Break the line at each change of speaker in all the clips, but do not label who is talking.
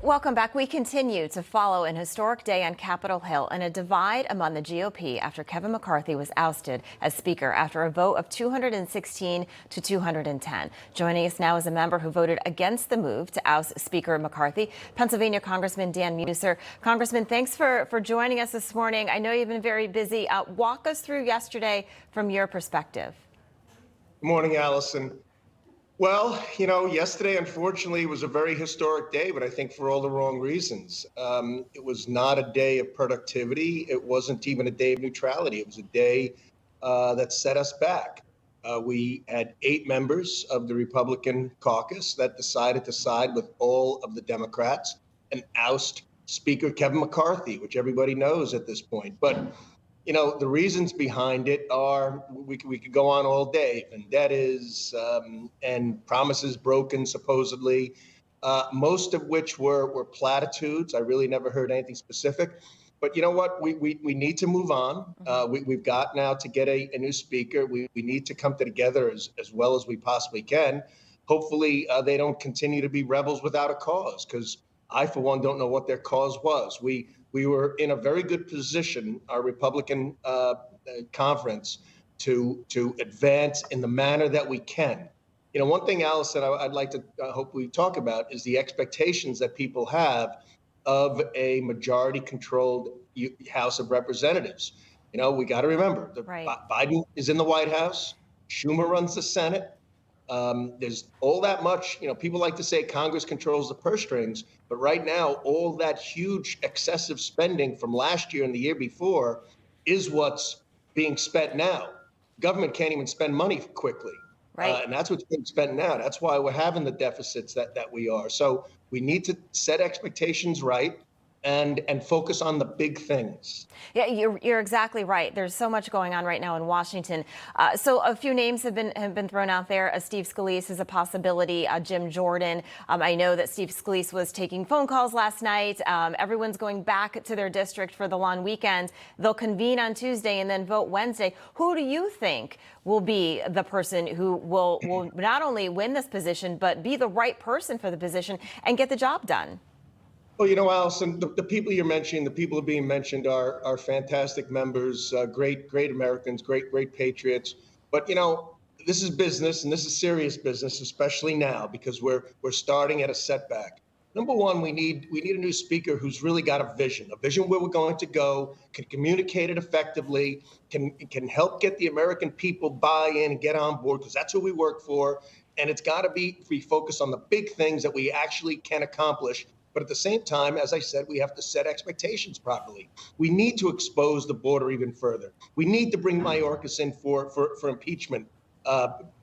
Welcome back. We continue to follow an historic day on Capitol Hill and a divide among the GOP after Kevin McCarthy was ousted as Speaker after a vote of 216 to 210. Joining us now is a member who voted against the move to oust Speaker McCarthy, Pennsylvania Congressman Dan Meuser. Congressman, thanks for joining us this morning. I know you've been very busy. Walk us through yesterday from your perspective.
Good morning, Allison. Well, yesterday, unfortunately, was a very historic day, but I think for all the wrong reasons. It was not a day of productivity. It wasn't even a day of neutrality. It was a day that set us back. We had 8 members of the Republican caucus that decided to side with all of the Democrats and oust Speaker Kevin McCarthy, which everybody knows at this point. But the reasons behind it are, we could go on all day. Vendettas and promises broken, supposedly, most of which were platitudes. I really never heard anything specific. But you know what? We need to move on. We've got now to get a new speaker. We need to come together as well as we possibly can. Hopefully, they don't continue to be rebels without a cause, because I, for one, don't know what their cause was. We were in a very good position, our Republican conference, to advance in the manner that we can. One thing, Allison, I'd like to hope we talk about is the expectations that people have of a majority-controlled House of Representatives. We got to remember, Biden is in the White House, Schumer runs the Senate. There's all that much, people like to say Congress controls the purse strings, but right now, all that huge excessive spending from last year and the year before is what's being spent now. Government can't even spend money quickly. Right. And that's what's being spent now. That's why we're having the deficits that we are. So we need to set expectations right and focus on the big things.
Yeah, you're exactly right. There's so much going on right now in Washington. So a few names have been thrown out there. Steve Scalise is a possibility. Jim Jordan. I know that Steve Scalise was taking phone calls last night. Everyone's going back to their district for the long weekend. They'll convene on Tuesday and then vote Wednesday. Who do you think will be the person who will not only win this position, but be the right person for the position and get the job done?
Well, Allison, the people you're mentioning, the people being mentioned are fantastic members, great Americans, great patriots. But, this is business, and this is serious business, especially now, because we're starting at a setback. Number one, we need a new speaker who's really got a vision where we're going to go, can communicate it effectively, can help get the American people buy in and get on board, because that's who we work for. And it's got to be focused on the big things that we actually can accomplish. But at the same time, as I said, we have to set expectations properly. We need to expose the border even further. We need to bring Mayorkas in for impeachment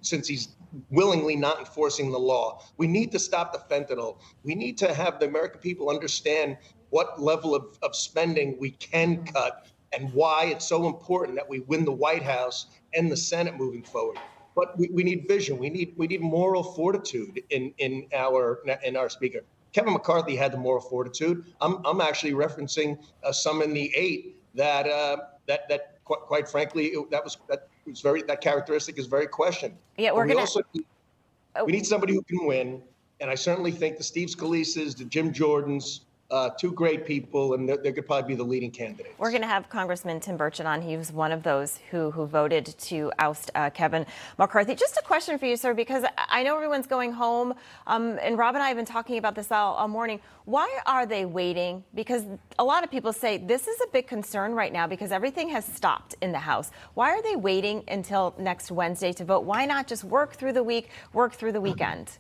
since he's willingly not enforcing the law. We need to stop the fentanyl. We need to have the American people understand what level of spending we can cut and why it's so important that we win the White House and the Senate moving forward. But we need vision. We need moral fortitude in our speaker. Kevin McCarthy had the moral fortitude. I'm actually referencing some in the 8 that quite frankly that characteristic is very questioned.
Yeah,
we need somebody who can win, and I certainly think the Steve Scalises, the Jim Jordans, 2 great people, and they could probably be the leading candidates.
We're going to have Congressman Tim Burchett on. He was one of those who voted to oust Kevin McCarthy. Just a question for you, sir, because I know everyone's going home, and Rob and I have been talking about this all morning. Why are they waiting? Because a lot of people say this is a big concern right now because everything has stopped in the House. Why are they waiting until next Wednesday to vote? Why not just work through the week, work through the weekend?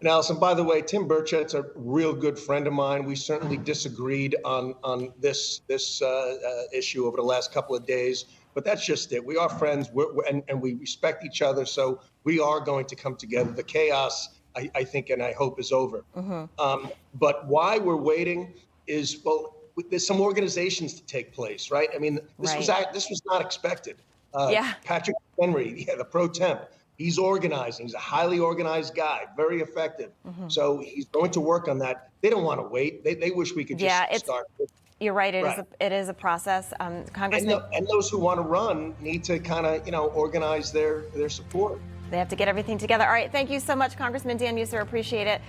And Allison, by the way, Tim Burchett's a real good friend of mine. We certainly disagreed on this issue over the last couple of days, but that's just it. We are friends, and we respect each other, so we are going to come together. The chaos, I think, and I hope, is over. But why we're waiting is, well, there's some organizations to take place, right? I mean, this was not expected. Patrick Henry, the pro temp. He's organizing. He's a highly organized guy, very effective. So he's going to work on that. They don't want to wait. They wish we could just start.
You're right. It is a process. Congressman,
and those who want to run need to kind of organize their support.
They have to get everything together. All right. Thank you so much, Congressman Dan Meuser. Appreciate it.